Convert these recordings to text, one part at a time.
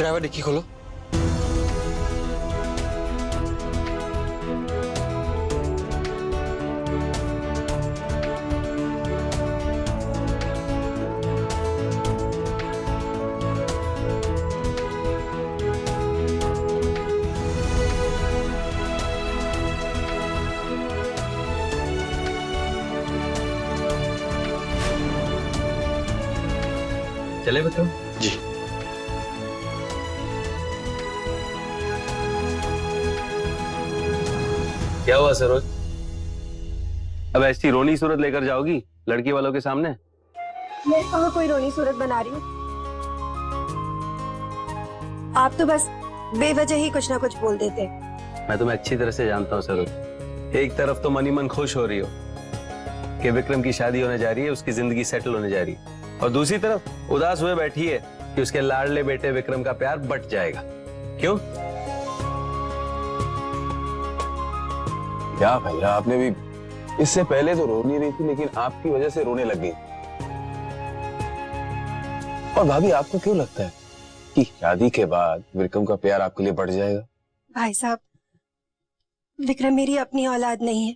Driver dicky खोलो। चले विक्रम जी। क्या हुआ सरोज? अब ऐसी रोनी सूरत लेकर जाओगी लड़की वालों के सामने? मैं कहाँ कोई रोनी सूरत बना रही हूँ। आप तो बस बेवजह ही कुछ ना कुछ बोल देते। मैं तुम्हें अच्छी तरह से जानता हूँ सरोज। एक तरफ तो मनी मन खुश हो रही हो कि विक्रम की शादी होने जा रही है, उसकी जिंदगी सेटल होने जा रही है, और दूसरी तरफ उदास हुए बैठी है कि उसके लाडले बेटे विक्रम का प्यार बट जाएगा। क्यों? क्या भैया, आपने भी इससे पहले तो रो नहीं रही थी, लेकिन आपकी वजह से रोने लग गई। और भाभी, आपको क्यों लगता है कि शादी के बाद विक्रम का प्यार आपके लिए बढ़ जाएगा? भाई साहब, विक्रम मेरी अपनी औलाद नहीं है,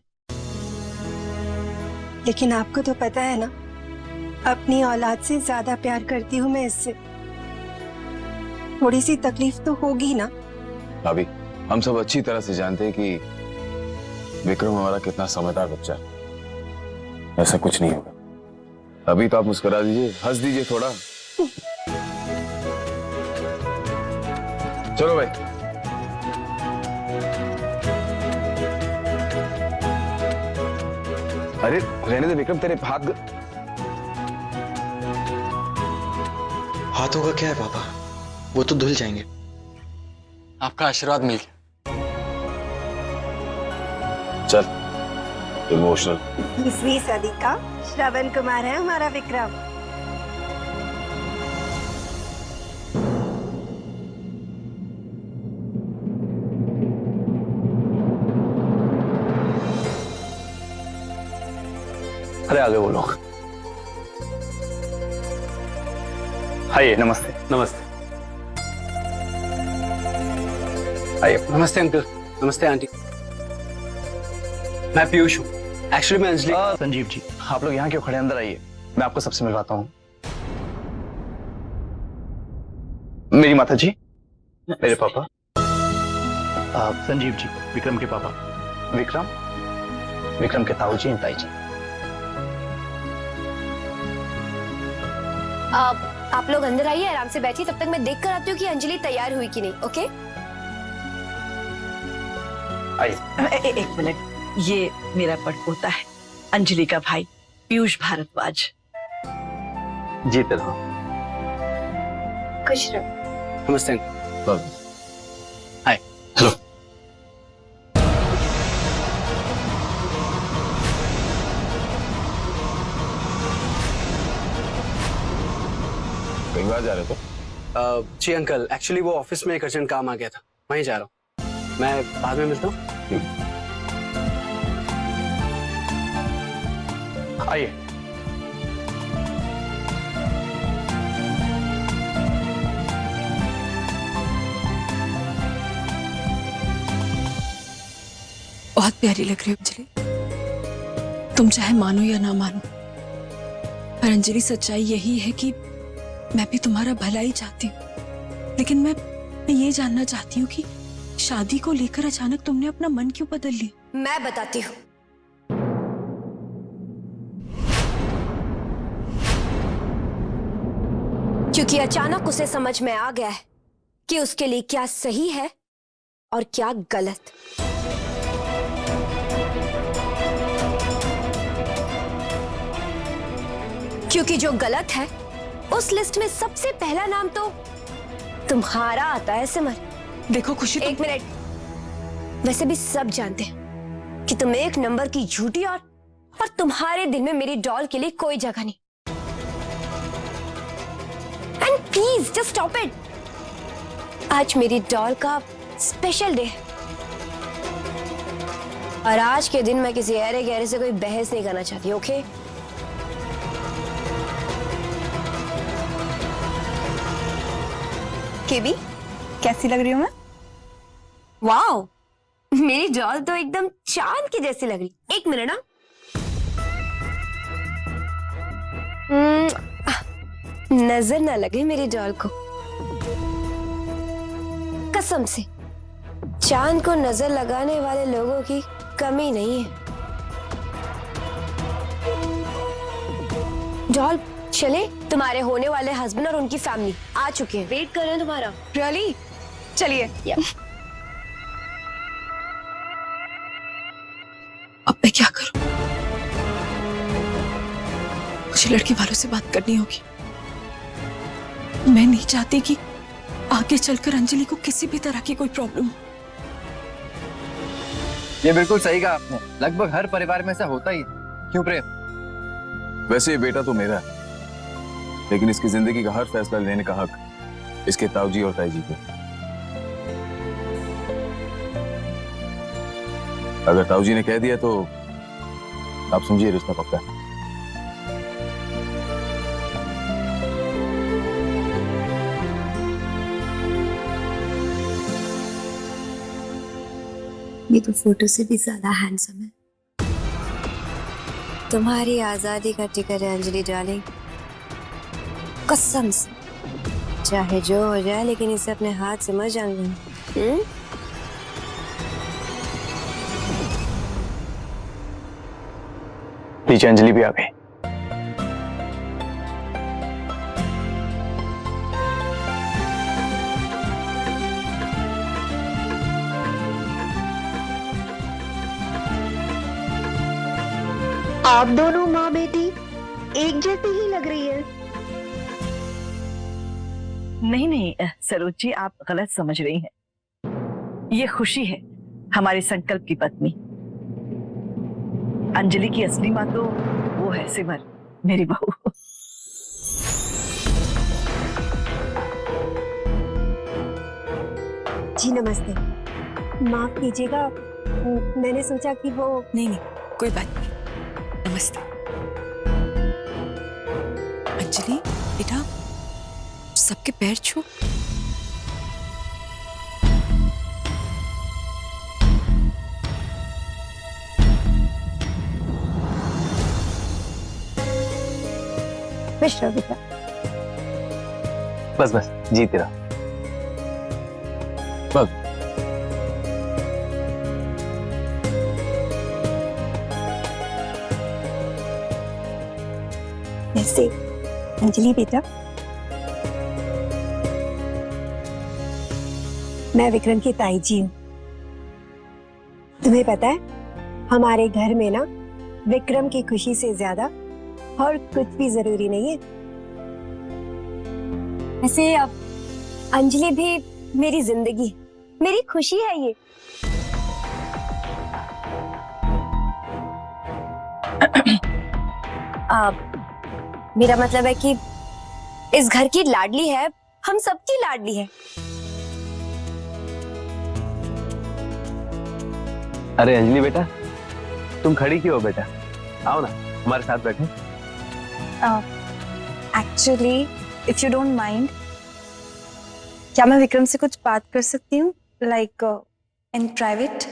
लेकिन आपको तो पता है ना, अपनी औलाद से ज्यादा प्यार करती हूँ मैं इससे। थोड़ी सी तकलीफ तो होगी ना। भाभी, हम सब अच्छी तरह से जानते हैं कि विक्रम हमारा कितना समझदार बच्चा है। ऐसा कुछ नहीं होगा। अभी तो आप मुस्कुरा दीजिए, हंस दीजिए थोड़ा। चलो भाई। अरे रहने दे विक्रम, तेरे हाथों का क्या है पापा, वो तो धुल जाएंगे। आपका आशीर्वाद मिल गया। चल, इमोशनल। 20वीं सदी का श्रवण कुमार है हमारा विक्रम। अरे आगे बोलो। आइए, नमस्ते। नमस्ते। आइए। नमस्ते अंकल। नमस्ते आंटी। मैं पीयूष हूँ। एक्चुअली मैं अंजलि। संजीव जी, आप लोग यहाँ क्यों खड़े? अंदर आइए, मैं आपको सबसे मिलवाता हूँ। मेरी माता जी, मेरे पापा। संजीव जी, विक्रम के पापा। विक्रम के ताऊ जी, ताई जी। आप लोग अंदर आइए, आराम से बैठिए, तब तक मैं देख कर आती हूँ कि अंजलि तैयार हुई कि नहीं। ओके? आइए। एक मिनट, ये मेरा पड़पोता है, अंजलि का भाई पीयूष भारद्वाज। जीते रहो। खुश रहो। नमस्ते अंकल। हाय। हेलो। कई बार जा रहे तो? जी अंकल, एक्चुअली वो ऑफिस में एक अर्जेंट काम आ गया था, वहीं जा रहा हूँ। मैं बाद में मिलता हूँ। आइए। बहुत प्यारी लग रही हो अंजलि, तुम चाहे मानो या ना मानो, पर अंजलि सच्चाई यही है कि मैं भी तुम्हारा भला ही चाहती हूँ। लेकिन मैं ये जानना चाहती हूँ कि शादी को लेकर अचानक तुमने अपना मन क्यों बदल लिया? मैं बताती हूँ। क्योंकि अचानक उसे समझ में आ गया है कि उसके लिए क्या सही है और क्या गलत। क्योंकि जो गलत है उस लिस्ट में सबसे पहला नाम तो तुम्हारा आता है सिमर। देखो खुशी, एक मिनट, वैसे भी सब जानते हैं कि तुम एक नंबर की झूठी और तुम्हारे दिल में मेरी डॉल के लिए कोई जगह नहीं। And please just stop it. आज मेरी डॉल का स्पेशल डे है और आज के दिन मैं किसी अरे गहरे से कोई बहस नहीं करना चाहती। ओके? केबी, कैसी लग रही हूँ मैं? वाओ, मेरी डॉल तो एकदम चांद की जैसी लग रही। एक मिनट ना। नजर ना लगे मेरी डॉल को, कसम से चांद को नजर लगाने वाले लोगों की कमी नहीं है। डॉल चले, तुम्हारे होने वाले हस्बैंड और उनकी फैमिली आ चुके हैं, वेट कर रहे हैं तुम्हारा। रियली? चलिए। अब मैं क्या करूं? मुझे लड़के वालों से बात करनी होगी। मैं नहीं चाहती कि आगे चलकर अंजलि को किसी भी तरह की कोई प्रॉब्लम हो। ये बिल्कुल सही कहा आपने, लगभग हर परिवार में ऐसा होता ही है। क्यों प्रेम? वैसे ये बेटा तो मेरा है, लेकिन इसकी जिंदगी का हर फैसला लेने का हक इसके ताऊजी और ताई जी को। अगर ताऊजी ने कह दिया तो आप समझिए रिश्ता पक्का है। ये तो फोटो से भी ज्यादा हैंडसम है। तुम्हारी आजादी का टिकट है अंजलि डार्लिंग, कसम से। चाहे जो हो जाए, लेकिन इसे अपने हाथ से मत जान लेना। नीचे अंजलि भी आ गई। आप दोनों माँ बेटी एक जैसी ही लग रही है। नहीं नहीं सरोज जी, आप गलत समझ रही हैं। ये खुशी है, हमारे संकल्प की पत्नी। अंजलि की असली माँ तो वो है सिमर, मेरी बहू। जी नमस्ते, माफ कीजिएगा, मैंने सोचा कि वो। नहीं नहीं, कोई बात नहीं। नमस्ते अंजलि बेटा, सबके पैर छू। खुश रहो बेटा। बस बस जीते रहो। बस ऐसे अंजलि बेटा, मैं विक्रम की ताई जी हूँ। तुम्हें पता है, हमारे घर में ना विक्रम की खुशी से ज्यादा और कुछ भी जरूरी नहीं है। ऐसे अब अंजलि भी मेरी जिंदगी, मेरी खुशी है ये। मेरा मतलब है कि इस घर की लाडली है, हम सबकी लाडली है। अरे अंजलि बेटा, तुम खड़ी क्यों हो बेटा? आओ ना हमारे साथ बैठो। Actually if you don't mind, क्या मैं विक्रम से कुछ बात कर सकती हूँ, लाइक इन प्राइवेट?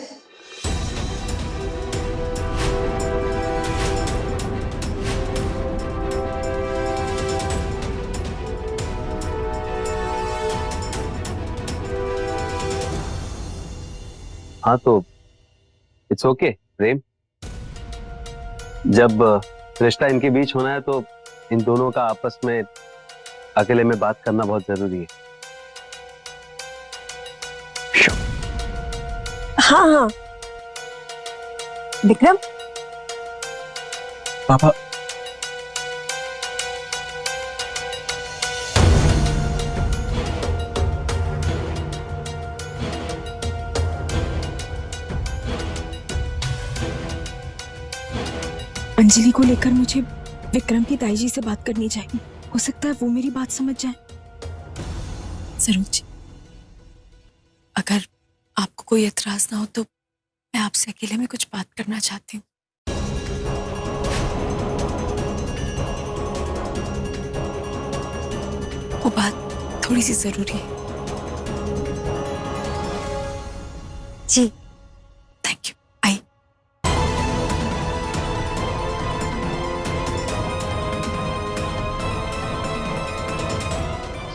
हाँ तो इट्स ओके प्रेम, जब रिश्ता इनके बीच होना है तो इन दोनों का आपस में अकेले में बात करना बहुत जरूरी है। हाँ हाँ विक्रम। पापा, अंजलि को लेकर मुझे विक्रम की ताई जी से बात करनी चाहिए। हो सकता है वो मेरी बात समझ जाए। सरोज जी, अगर आपको कोई एतराज ना हो तो मैं आपसे अकेले में कुछ बात करना चाहती हूँ। वो बात थोड़ी सी जरूरी है। जी। Thank you. आई।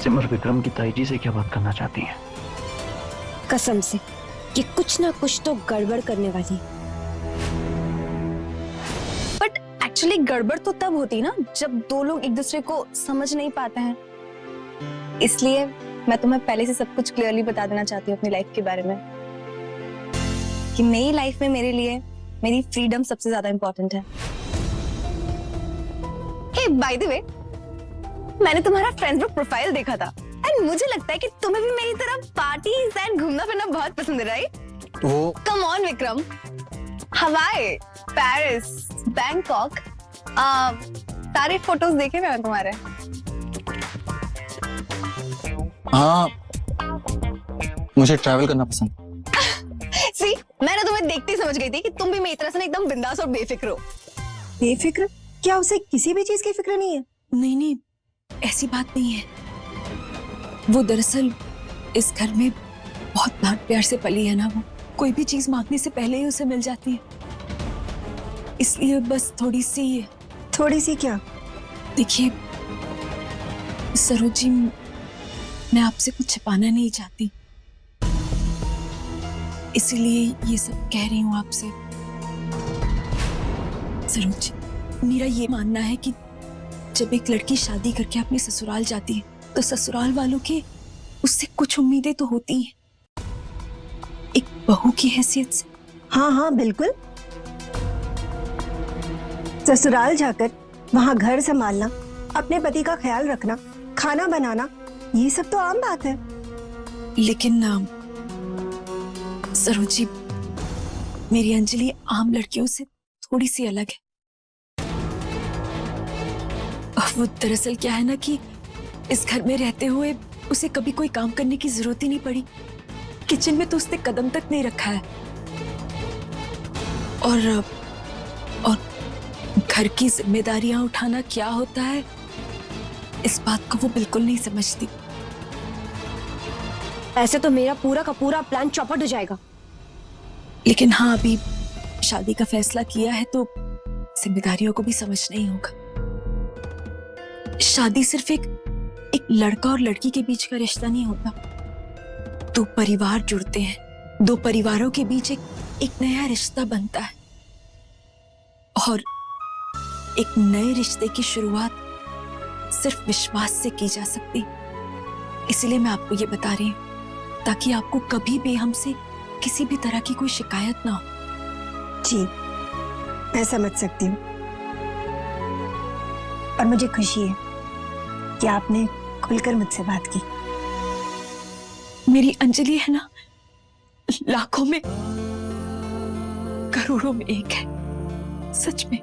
सिमर विक्रम की ताई जी से क्या बात करना चाहती हैं? कसम से कि कुछ ना कुछ तो गड़बड़ करने वाली है। बट एक्चुअली गड़बड़ तो तब होती ना जब दो लोग एक दूसरे को समझ नहीं पाते हैं। इसलिए मैं तुम्हें पहले से सब कुछ क्लियरली बता देना चाहती हूँ अपनी लाइफ के बारे में, कि मेरी लाइफ में मेरे लिए मेरी फ्रीडम सबसे ज्यादा इंपॉर्टेंट है। हे बाय द वे, मैंने तुम्हारा फेसबुक प्रोफाइल देखा था एंड मुझे लगता है कि तुम्हें भी मेरी तरह पार्टीज एंड घूमना फिरना बहुत पसंद है, राइट? वो कम ऑन विक्रम, हवाई, पेरिस, बैंकॉक, सारे फोटोज देखे मैंने तुम्हारे। हाँ, मुझे ट्रैवल करना पसंद। सी, मैंने तुम्हें देखते ही समझ गई थी कि तुम भी मेरी तरह से एकदम बिंदास और बेफिक्र हो। बेफिक्र? क्या उसे किसी भी चीज की फिक्र नहीं है? नहीं नहीं, ऐसी बात नहीं है। वो दरअसल इस घर में बहुत प्यार प्यार से पली है ना, वो कोई भी चीज मांगने से पहले ही उसे मिल जाती है। इसलिए बस थोड़ी सी क्या? देखिए सरोज जी, मैं आपसे कुछ छिपाना नहीं चाहती, इसीलिए ये सब कह रही हूँ आपसे। सरोज जी, मेरा ये मानना है कि जब एक लड़की शादी करके अपने ससुराल जाती है तो ससुराल वालों के उससे कुछ उम्मीदें तो होती हैं, एक बहू की हैसियत से। हाँ हाँ बिल्कुल। ससुराल जाकर वहाँ घर संभालना, अपने पति का ख्याल रखना, खाना बनाना, ये सब तो आम बात है। लेकिन सरोज जी, मेरी अंजलि आम लड़कियों से थोड़ी सी अलग है। वो दरअसल क्या है ना कि इस घर में रहते हुए उसे कभी कोई काम करने की जरूरत ही नहीं पड़ी। किचन में तो उसने कदम तक नहीं रखा है, और घर की जिम्मेदारियां उठाना क्या होता है इस बात को वो बिल्कुल नहीं समझती। ऐसे तो मेरा पूरा का पूरा प्लान चौपट हो जाएगा। लेकिन हाँ, अभी शादी का फैसला किया है तो जिम्मेदारियों को भी समझना ही होगा। शादी सिर्फ एक लड़का और लड़की के बीच का रिश्ता नहीं होता। दो परिवार जुड़ते हैं, दो परिवारों के बीच एक नया रिश्ता बनता है, और एक नए रिश्ते की शुरुआत सिर्फ विश्वास से की जा सकती। इसलिए मैं आपको ये बता रही हूँ ताकि आपको कभी भी हमसे किसी भी तरह की कोई शिकायत ना हो। जी, मैं समझ सकती हूँ, और मुझे खुशी है कि आपने खुलकर मुझसे बात की। मेरी अंजलि है ना, लाखों में करोड़ों में एक है, सच में।